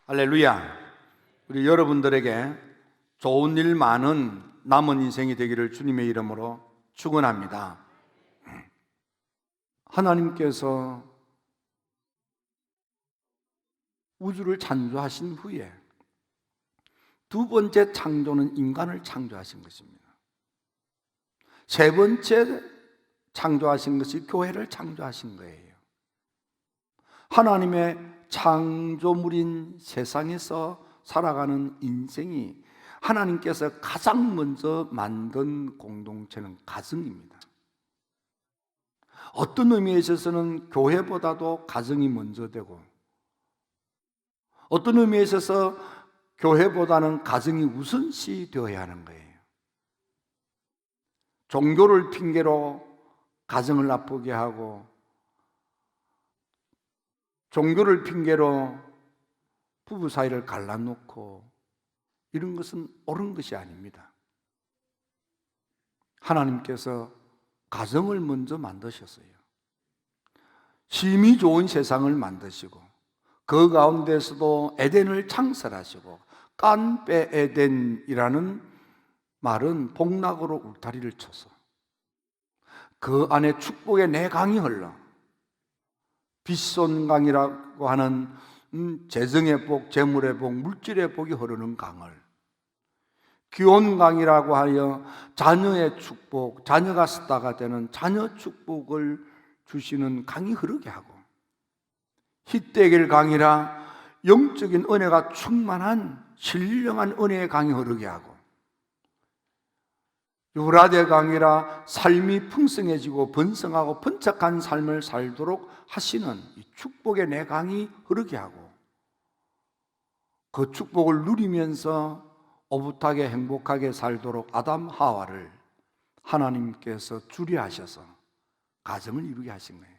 할렐루야. 우리 여러분들에게 좋은 일 많은 남은 인생이 되기를 주님의 이름으로 축원합니다. 하나님께서 우주를 창조하신 후에 두 번째 창조는 인간을 창조하신 것입니다. 세 번째 창조하신 것이 교회를 창조하신 거예요. 하나님의 창조물인 세상에서 살아가는 인생이 하나님께서 가장 먼저 만든 공동체는 가정입니다. 어떤 의미에 있어서는 교회보다도 가정이 먼저 되고, 어떤 의미에 있어서 교회보다는 가정이 우선시 되어야 하는 거예요. 종교를 핑계로 가정을 나쁘게 하고, 종교를 핑계로 부부 사이를 갈라놓고, 이런 것은 옳은 것이 아닙니다. 하나님께서 가정을 먼저 만드셨어요. 심히 좋은 세상을 만드시고, 그 가운데서도 에덴을 창설하시고, 깐베 에덴이라는 말은 복락으로 울타리를 쳐서 그 안에 축복의 내 강이 흘러, 빗손강이라고 하는 재정의 복, 재물의 복, 물질의 복이 흐르는 강을, 기온강이라고 하여 자녀의 축복, 자녀가 스타가 되는 자녀 축복을 주시는 강이 흐르게 하고, 희대길 강이라 영적인 은혜가 충만한 신령한 은혜의 강이 흐르게 하고, 유라데 강이라 삶이 풍성해지고 번성하고 번창한 삶을 살도록 하시는 이 축복의 내 강이 흐르게 하고, 그 축복을 누리면서 오붓하게 행복하게 살도록 아담 하와를 하나님께서 주례하셔서 가정을 이루게 하신 거예요.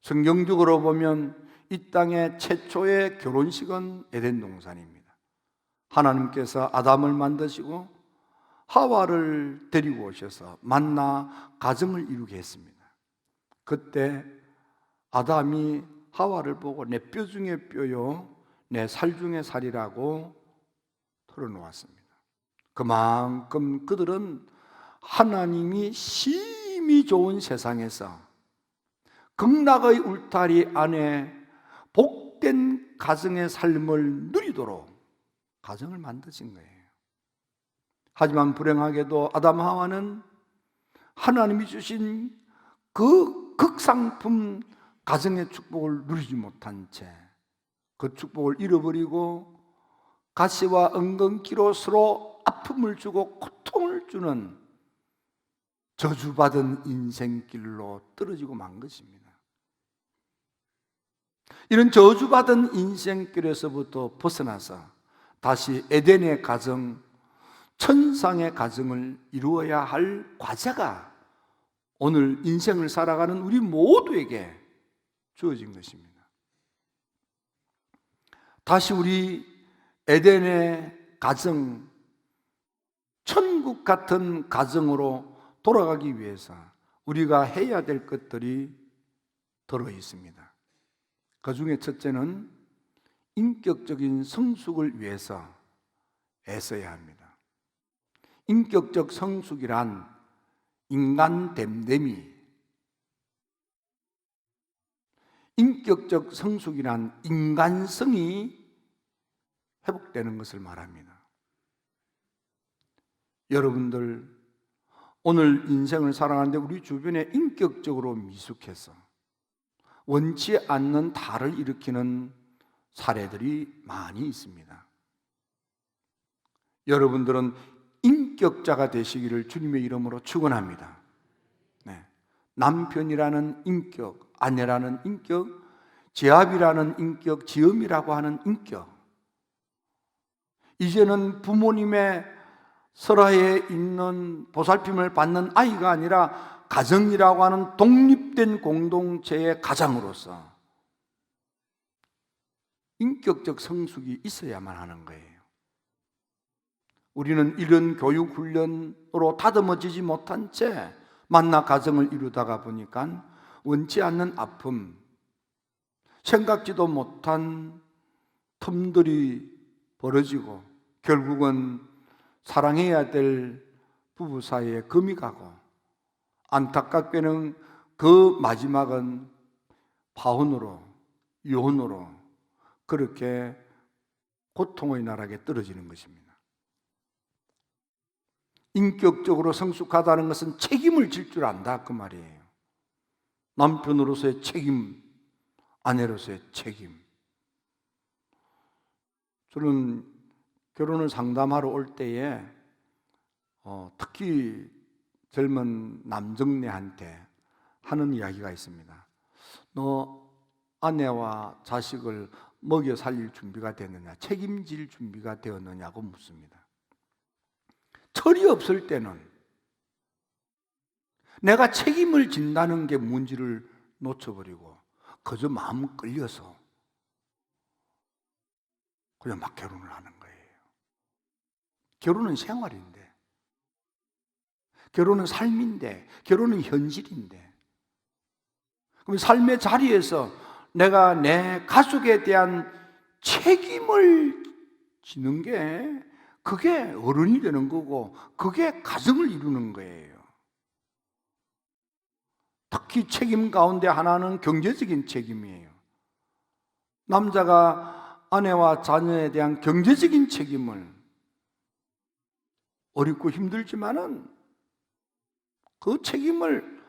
성경적으로 보면 이 땅의 최초의 결혼식은 에덴 동산입니다. 하나님께서 아담을 만드시고 하와를 데리고 오셔서 만나 가정을 이루게 했습니다. 그때 아담이 하와를 보고 내 뼈 중에 뼈요, 내 살 중에 살이라고 털어놓았습니다. 그만큼 그들은 하나님이 심히 좋은 세상에서 극락의 울타리 안에 복된 가정의 삶을 누리도록 가정을 만드신 거예요. 하지만 불행하게도 아담 하와는 하나님이 주신 그 극상품 가정의 축복을 누리지 못한 채 그 축복을 잃어버리고 가시와 엉겅퀴로 서로 아픔을 주고 고통을 주는 저주받은 인생길로 떨어지고 만 것입니다. 이런 저주받은 인생길에서부터 벗어나서 다시 에덴의 가정, 천상의 가정을 이루어야 할 과제가 오늘 인생을 살아가는 우리 모두에게 주어진 것입니다. 다시 우리 에덴의 가정, 천국 같은 가정으로 돌아가기 위해서 우리가 해야 될 것들이 들어 있습니다. 그 중에 첫째는 인격적인 성숙을 위해서 애써야 합니다. 인격적 성숙이란 인간 됨됨이, 인격적 성숙이란 인간성이 회복되는 것을 말합니다. 여러분들 오늘 인생을 살아가는데 우리 주변에 인격적으로 미숙해서 원치 않는 탈을 일으키는 사례들이 많이 있습니다. 여러분들은 인격자가 되시기를 주님의 이름으로 축원합니다. 남편이라는 인격, 아내라는 인격, 제압이라는 인격, 지음이라고 하는 인격, 이제는 부모님의 설하에 있는 보살핌을 받는 아이가 아니라 가정이라고 하는 독립된 공동체의 가장으로서 인격적 성숙이 있어야만 하는 거예요. 우리는 이런 교육 훈련으로 다듬어지지 못한 채 만나 가정을 이루다가 보니까 원치 않는 아픔, 생각지도 못한 틈들이 벌어지고 결국은 사랑해야 될 부부 사이에 금이 가고, 안타깝게는 그 마지막은 파혼으로, 이혼으로 그렇게 고통의 나락에 떨어지는 것입니다. 인격적으로 성숙하다는 것은 책임을 질 줄 안다, 그 말이에요. 남편으로서의 책임, 아내로서의 책임. 저는 결혼을 상담하러 올 때에 특히 젊은 남정네한테 하는 이야기가 있습니다. 너 아내와 자식을 먹여 살릴 준비가 됐느냐, 책임질 준비가 되었느냐고 묻습니다. 철이 없을 때는 내가 책임을 진다는 게 뭔지를 놓쳐버리고 그저 마음 끌려서 그냥 막 결혼을 하는 거예요. 결혼은 생활인데, 결혼은 삶인데, 결혼은 현실인데, 그럼 삶의 자리에서 내가 내 가족에 대한 책임을 지는 게, 그게 어른이 되는 거고, 그게 가정을 이루는 거예요. 특히 책임 가운데 하나는 경제적인 책임이에요. 남자가 아내와 자녀에 대한 경제적인 책임을, 어렵고 힘들지만은 그 책임을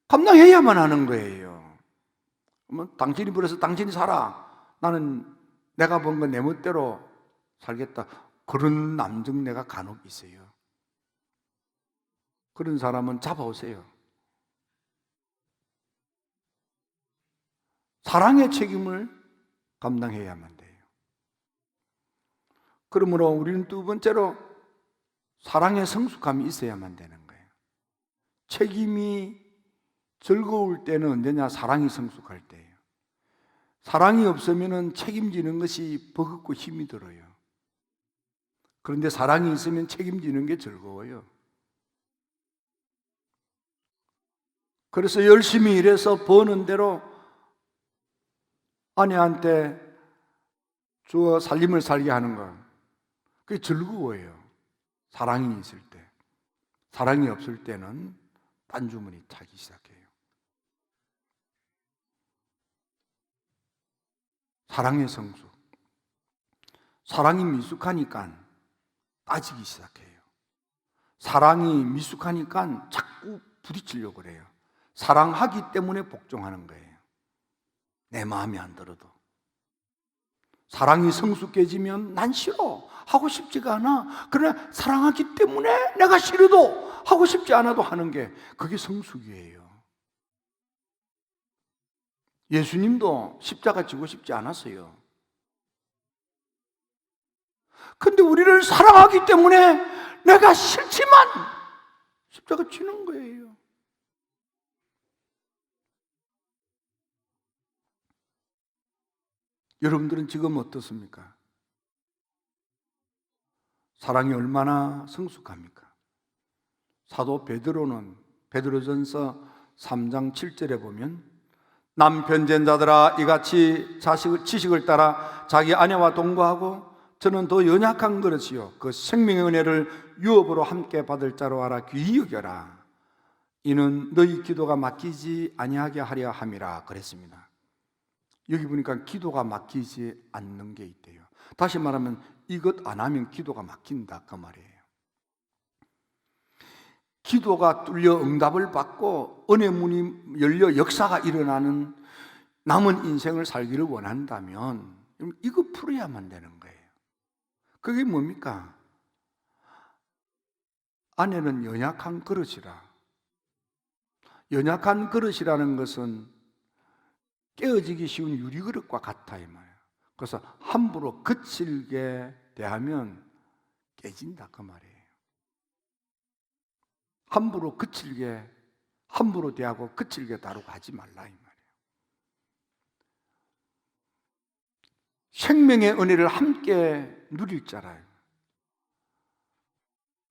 감당해야만 하는 거예요. 그러면 당신이 벌어서 당신이 살아, 나는 내가 번 건 내 멋대로 살겠다, 그런 남정네가 간혹 있어요. 그런 사람은 잡아오세요. 사랑의 책임을 감당해야만 돼요. 그러므로 우리는 두 번째로 사랑의 성숙함이 있어야만 되는 거예요. 책임이 즐거울 때는 언제냐? 사랑이 성숙할 때예요. 사랑이 없으면 책임지는 것이 버겁고 힘이 들어요. 그런데 사랑이 있으면 책임지는 게 즐거워요. 그래서 열심히 일해서 버는 대로 아내한테 주어 살림을 살게 하는 거, 그게 즐거워요. 사랑이 있을 때. 사랑이 없을 때는 딴주머니 차기 시작해요. 사랑의 성숙. 사랑이 미숙하니까 따지기 시작해요. 사랑이 미숙하니까 자꾸 부딪히려고 그래요. 사랑하기 때문에 복종하는 거예요. 내 마음에 안 들어도. 사랑이 성숙해지면 난 싫어, 하고 싶지가 않아. 그러나 사랑하기 때문에 내가 싫어도 하고 싶지 않아도 하는 게, 그게 성숙이에요. 예수님도 십자가 지고 싶지 않았어요. 근데 우리를 사랑하기 때문에 내가 싫지만 십자가 지는 거예요. 여러분들은 지금 어떻습니까? 사랑이 얼마나 성숙합니까? 사도 베드로는 베드로전서 3장 7절에 보면, 남편된 자들아 이같이 지식을 따라 자기 아내와 동거하고 저는 더 연약한 그릇이요 그 생명의 은혜를 유업으로 함께 받을 자로 알아 귀히 여겨라. 이는 너희 기도가 막히지 아니하게 하려 함이라 그랬습니다. 여기 보니까 기도가 막히지 않는 게 있대요. 다시 말하면 이것 안 하면 기도가 막힌다, 그 말이에요. 기도가 뚫려 응답을 받고 은혜 문이 열려 역사가 일어나는 남은 인생을 살기를 원한다면 이거 풀어야만 되는 거예요. 그게 뭡니까? 아내는 연약한 그릇이라. 연약한 그릇이라는 것은 깨어지기 쉬운 유리그릇과 같아, 이 말이에요. 그래서 함부로 거칠게 대하면 깨진다, 그 말이에요. 함부로 거칠게, 함부로 대하고 거칠게 다루고 하지 말라, 이 말이에요. 생명의 은혜를 함께 누릴 자라요.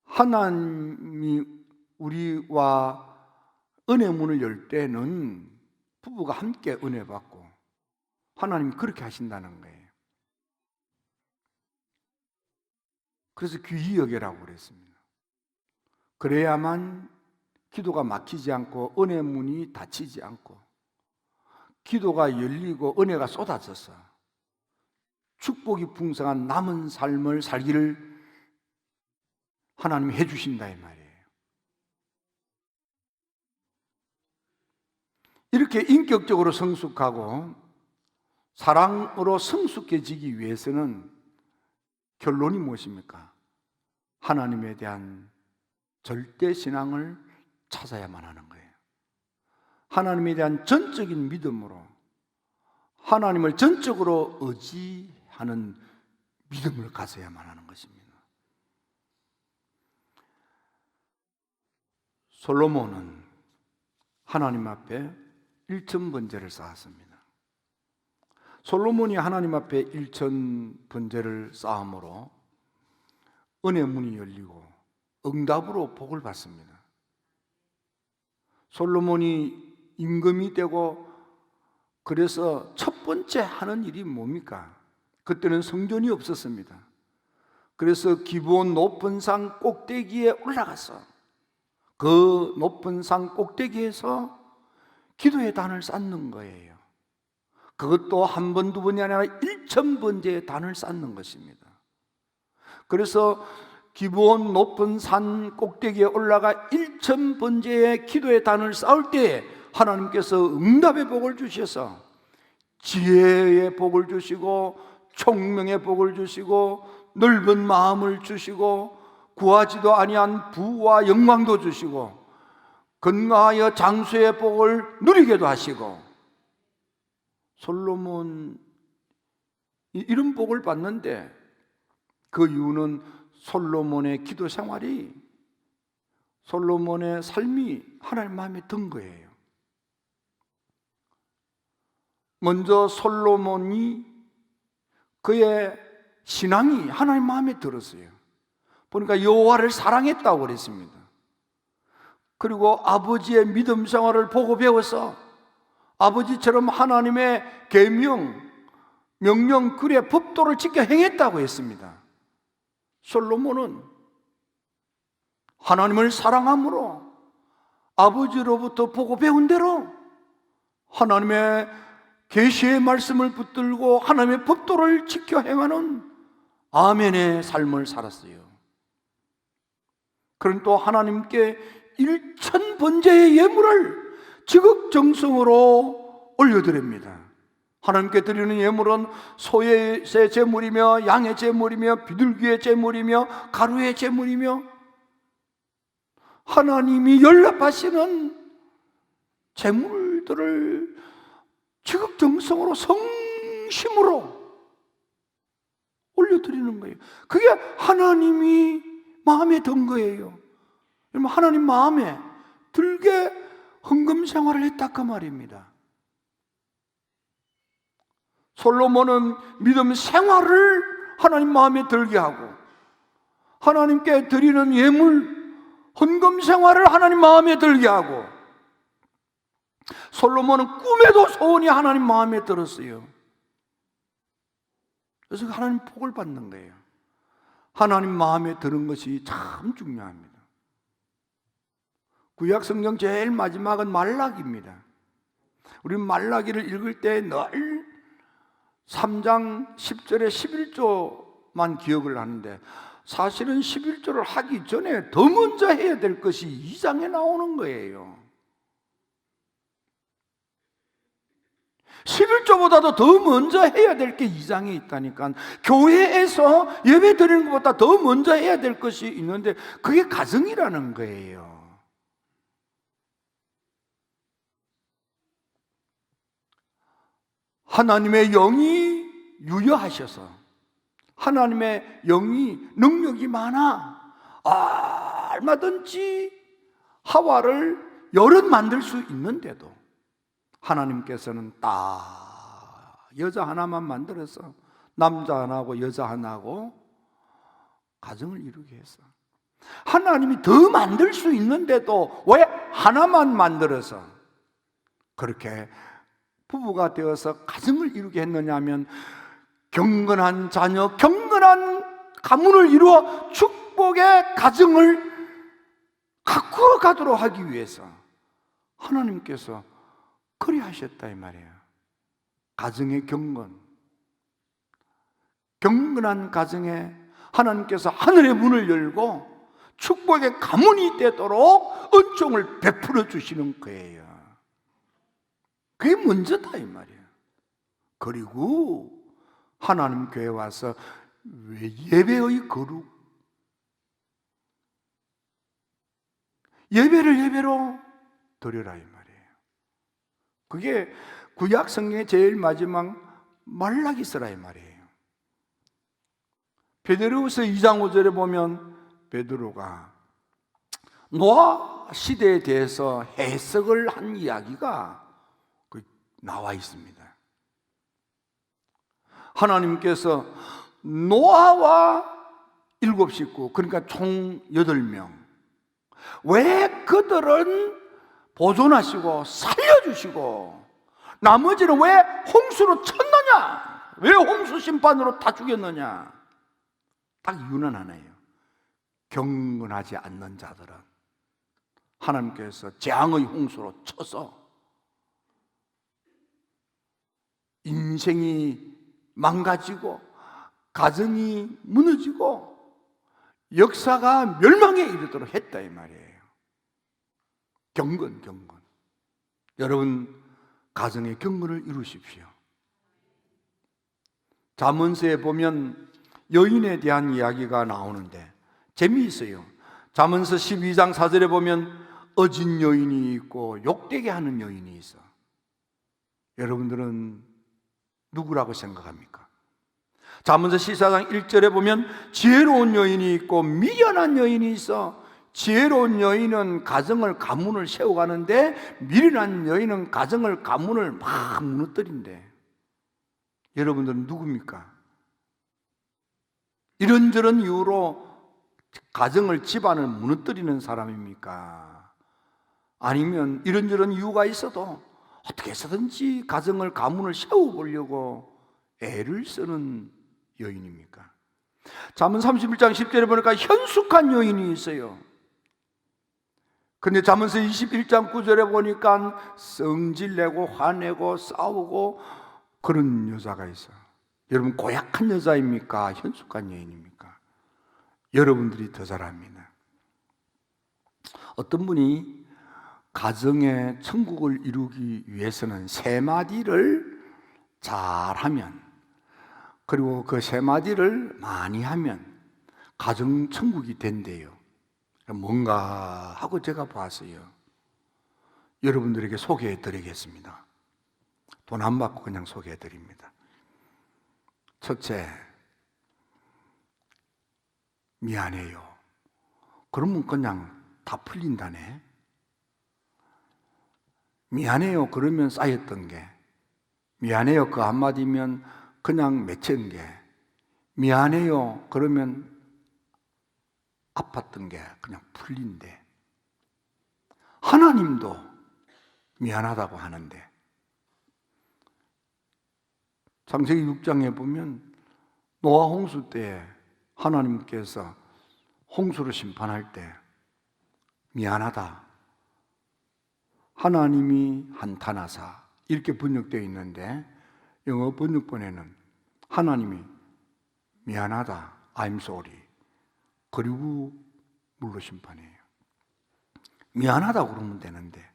하나님이 우리와 은혜 문을 열 때는 부부가 함께 은혜 받고 하나님이 그렇게 하신다는 거예요. 그래서 귀히 여기라고 그랬습니다. 그래야만 기도가 막히지 않고 은혜 문이 닫히지 않고 기도가 열리고 은혜가 쏟아져서 축복이 풍성한 남은 삶을 살기를 하나님이 해주신다 이 말이에요. 이렇게 인격적으로 성숙하고 사랑으로 성숙해지기 위해서는 결론이 무엇입니까? 하나님에 대한 절대 신앙을 찾아야만 하는 거예요. 하나님에 대한 전적인 믿음으로 하나님을 전적으로 의지하는 믿음을 가져야만 하는 것입니다. 솔로몬은 하나님 앞에 일천번제를 쌓았습니다. 솔로몬이 하나님 앞에 일천번제를 쌓음으로 은혜 문이 열리고 응답으로 복을 받습니다. 솔로몬이 임금이 되고 그래서 첫 번째 하는 일이 뭡니까? 그때는 성전이 없었습니다. 그래서 기브온 높은 산 꼭대기에 올라가서 그 높은 산 꼭대기에서 기도의 단을 쌓는 거예요. 그것도 한 번, 두 번이 아니라 1000번제의 단을 쌓는 것입니다. 그래서 기브온 높은 산 꼭대기에 올라가 1000번제의 기도의 단을 쌓을 때에 하나님께서 응답의 복을 주셔서 지혜의 복을 주시고 총명의 복을 주시고 넓은 마음을 주시고 구하지도 아니한 부와 영광도 주시고 건강하여 장수의 복을 누리게도 하시고 솔로몬 이런 복을 받는데 그 이유는 솔로몬의 기도 생활이 솔로몬의 삶이 하나님 마음에 든 거예요. 먼저 솔로몬이 그의 신앙이 하나님 마음에 들었어요. 보니까 여호와를 사랑했다고 그랬습니다. 그리고 아버지의 믿음 생활을 보고 배워서 아버지처럼 하나님의 계명, 명령, 규례, 법도를 지켜 행했다고 했습니다. 솔로몬은 하나님을 사랑함으로 아버지로부터 보고 배운 대로 하나님의 계시의 말씀을 붙들고 하나님의 법도를 지켜 행하는 아멘의 삶을 살았어요. 그런 또 하나님께 1000번제의 예물을 지극정성으로 올려드립니다. 하나님께 드리는 예물은 소의 제물이며 양의 제물이며 비둘기의 제물이며 가루의 제물이며 하나님이 연락하시는 제물들을 지극정성으로 성심으로 올려드리는 거예요. 그게 하나님이 마음에 든 거예요. 하나님 마음에 들게 헌금 생활을 했다 그 말입니다. 솔로몬은 믿음 생활을 하나님 마음에 들게 하고 하나님께 드리는 예물 헌금 생활을 하나님 마음에 들게 하고 솔로몬은 꿈에도 소원이 하나님 마음에 들었어요. 그래서 하나님 복을 받는 거예요. 하나님 마음에 드는 것이 참 중요합니다. 구약 성경 제일 마지막은 말라기입니다. 우리는 말라기를 읽을 때 늘 3장 10절에 11조만 기억을 하는데 사실은 11조를 하기 전에 더 먼저 해야 될 것이 2장에 나오는 거예요. 11조보다도 더 먼저 해야 될 게 2장에 있다니까. 교회에서 예배 드리는 것보다 더 먼저 해야 될 것이 있는데 그게 가정이라는 거예요. 하나님의 영이 유여하셔서 하나님의 영이 능력이 많아 얼마든지 하와를 여럿 만들 수 있는데도 하나님께서는 딱 여자 하나만 만들어서 남자 하나하고 여자 하나하고 가정을 이루게 했어. 하나님이 더 만들 수 있는데도 왜 하나만 만들어서 그렇게 부부가 되어서 가정을 이루게 했느냐 하면 경건한 자녀, 경건한 가문을 이루어 축복의 가정을 가꾸어 가도록 하기 위해서 하나님께서 그리하셨다 이 말이에요. 가정의 경건한 가정에 하나님께서 하늘의 문을 열고 축복의 가문이 되도록 은총을 베풀어 주시는 거예요. 그게 먼저다 이 말이에요. 그리고 하나님 교회 와서 예배의 거룩, 예배를 예배로 드려라 이 말이에요. 그게 구약 성경의 제일 마지막 말라기서라 이 말이에요. 베드로후서 2장 5절에 보면 베드로가 노아 시대에 대해서 해석을 한 이야기가 나와 있습니다. 하나님께서 노아와 7식구, 그러니까 총 8명, 왜 그들은 보존하시고 살려주시고 나머지는 왜 홍수로 쳤느냐? 왜 홍수 심판으로 다 죽였느냐? 딱 이유는 하나예요. 경건하지 않는 자들은 하나님께서 재앙의 홍수로 쳐서 인생이 망가지고 가정이 무너지고 역사가 멸망에 이르도록 했다 이 말이에요. 경건. 여러분 가정의 경건을 이루십시오. 잠언서에 보면 여인에 대한 이야기가 나오는데 재미있어요. 잠언서 12장 4절에 보면 어진 여인이 있고 욕되게 하는 여인이 있어. 여러분들은 누구라고 생각합니까? 잠언서 14장 1절에 보면 지혜로운 여인이 있고 미련한 여인이 있어. 지혜로운 여인은 가문을 세워가는데 미련한 여인은 가문을 막 무너뜨린대. 여러분들은 누굽니까? 이런저런 이유로 집안을 무너뜨리는 사람입니까? 아니면 이런저런 이유가 있어도 어떻게 해서든지 가문을 세워보려고 애를 쓰는 여인입니까? 잠언 31장 10절에 보니까 현숙한 여인이 있어요. 근데 잠언서 21장 9절에 보니까 성질내고 화내고 싸우고 그런 여자가 있어요. 여러분 고약한 여자입니까? 현숙한 여인입니까? 여러분들이 더 잘 압니다. 어떤 분이 가정의 천국을 이루기 위해서는 3마디를 잘하면, 그리고 그 3마디를 많이 하면 가정 천국이 된대요. 뭔가 하고 제가 봤어요. 여러분들에게 소개해 드리겠습니다. 돈 안 받고 그냥 소개해 드립니다. 첫째, 미안해요. 그러면 그냥 다 풀린다네. 미안해요. 그러면 쌓였던 게, 미안해요. 그 한마디면 그냥 맺힌 게, 미안해요. 그러면 아팠던 게 그냥 풀린대. 하나님도 미안하다고 하는데, 창세기 6장에 보면 노아 홍수 때 하나님께서 홍수를 심판할 때 미안하다, 하나님이 한탄하사 이렇게 번역되어 있는데, 영어 번역본에는 하나님이 미안하다, I'm sorry, 그리고 물로 심판해요. 미안하다고 그러면 되는데,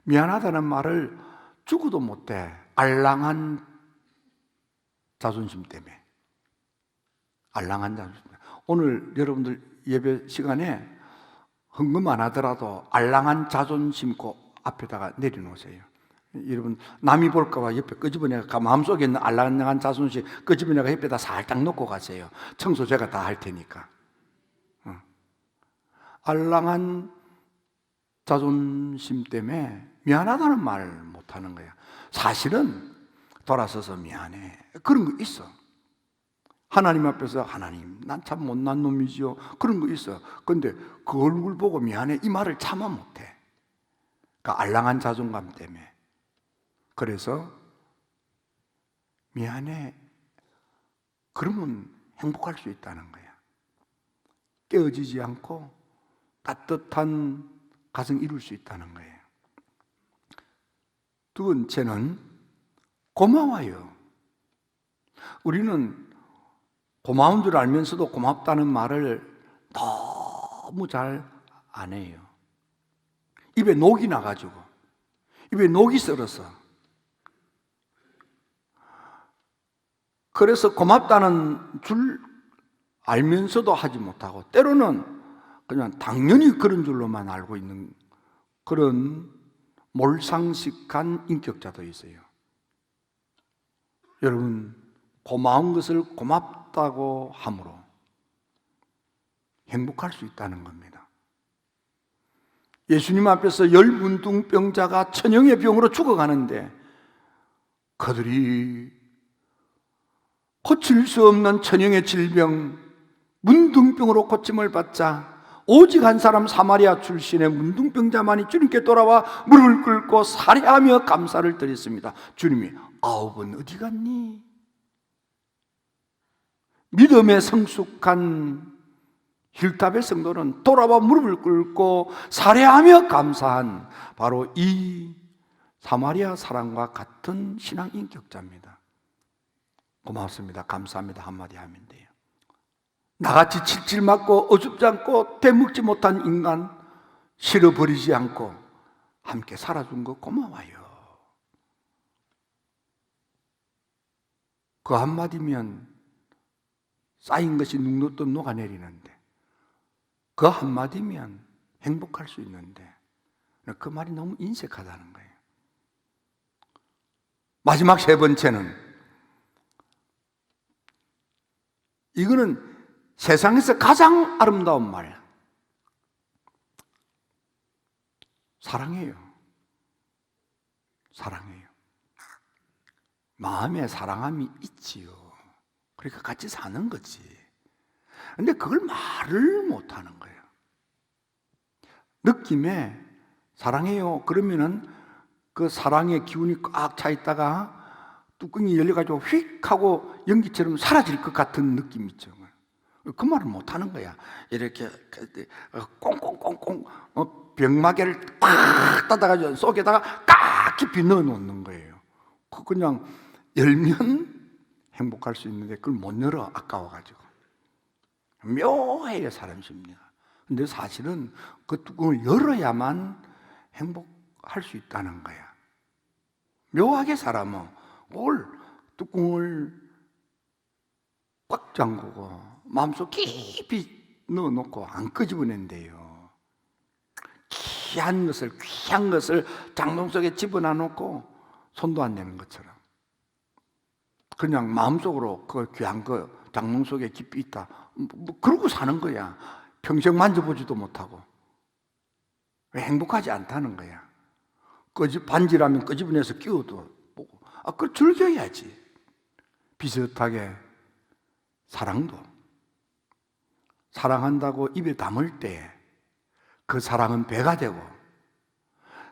미안하다는 말을 죽어도 못해. 알랑한 자존심 때문에. 알랑한 자존심 때문에. 오늘 여러분들 예배 시간에 헌금 안 하더라도 알랑한 자존심 꼭 앞에다가 내려놓으세요. 여러분 남이 볼까봐 옆에 끄집어내가 마음속에 있는 알랑한 자존심 끄집어내가 옆에다 살짝 놓고 가세요. 청소 제가 다 할 테니까. 알랑한 자존심 때문에 미안하다는 말 못하는 거야. 사실은 돌아서서 미안해, 그런 거 있어. 하나님 앞에서 하나님 난 참 못난 놈이지요, 그런 거 있어. 근데 그 얼굴 보고 미안해 이 말을 참아 못해. 그러니까 알랑한 자존감 때문에. 그래서 미안해 그러면 행복할 수 있다는 거야. 깨어지지 않고 따뜻한 가정 이룰 수 있다는 거예요. 두 번째는 고마워요. 우리는 고마운 줄 알면서도 고맙다는 말을 너무 잘 안 해요. 입에 녹이 나가지고, 입에 녹이 썰어서. 그래서 고맙다는 줄 알면서도 하지 못하고, 때로는 그냥 당연히 그런 줄로만 알고 있는 그런 몰상식한 인격자도 있어요. 여러분, 고마운 것을 고맙다고 함으로 행복할 수 있다는 겁니다. 예수님 앞에서 열문둥병자가 천형의 병으로 죽어가는데 그들이 고칠 수 없는 천형의 질병, 문둥병으로 고침을 받자 오직 한 사람 사마리아 출신의 문둥병자만이 주님께 돌아와 무릎을 꿇고 살해하며 감사를 드렸습니다. 주님이 아홉은 어디 갔니? 믿음에 성숙한 힐답의 성도는 돌아와 무릎을 꿇고 살해하며 감사한 바로 이 사마리아 사람과 같은 신앙 인격자입니다. 고맙습니다, 감사합니다 한마디 하면 돼요. 나같이 칠칠 맞고 어줍지 않고 되먹지 못한 인간 실어버리지 않고 함께 살아준 거 고마워요. 그 한마디면 쌓인 것이 눅눅도 녹아내리는데, 그 한마디면 행복할 수 있는데 그 말이 너무 인색하다는 거예요. 마지막 세 번째는, 이거는 세상에서 가장 아름다운 말, 사랑해요. 사랑해요. 마음에 사랑함이 있지요. 그러니까 같이 사는 거지. 근데 그걸 말을 못 하는 거예요. 느낌에 사랑해요 그러면은 그 사랑의 기운이 꽉 차 있다가 뚜껑이 열려가지고 휙 하고 연기처럼 사라질 것 같은 느낌 있죠. 그 말을 못 하는 거야. 이렇게 꽁꽁꽁꽁 병마개를 딱 닫아가지고 속에다가 딱 깊이 넣어 놓는 거예요. 그냥 열면 행복할 수 있는데 그걸 못 열어, 아까워가지고. 묘해요, 사람 심리가. 근데 사실은 그 뚜껑을 열어야만 행복할 수 있다는 거야. 묘하게 사람은 올 뚜껑을 꽉 잠그고 마음속 깊이 넣어놓고 안 끄집어낸대요. 귀한 것을 장롱 속에 집어넣어 놓고 손도 안 내는 것처럼. 그냥 마음속으로 그 귀한 거 장롱 속에 깊이 있다, 그러고 사는 거야. 평생 만져보지도 못하고. 행복하지 않다는 거야. 반지라면 끄집어내서 끼워도 보고. 그걸 즐겨야지. 비슷하게 사랑도, 사랑한다고 입에 담을 때 그 사랑은 배가 되고,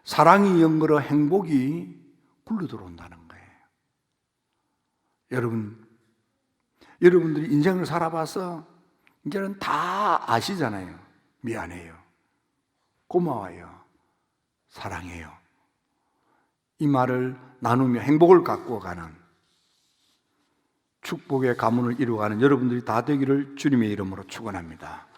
사랑이 연걸어 행복이 굴러 들어온다는 거예요. 여러분들이 인생을 살아봐서 이제는 다 아시잖아요. 미안해요, 고마워요, 사랑해요. 이 말을 나누며 행복을 가꾸어 가는, 축복의 가문을 이루어가는 여러분들이 다 되기를 주님의 이름으로 축원합니다.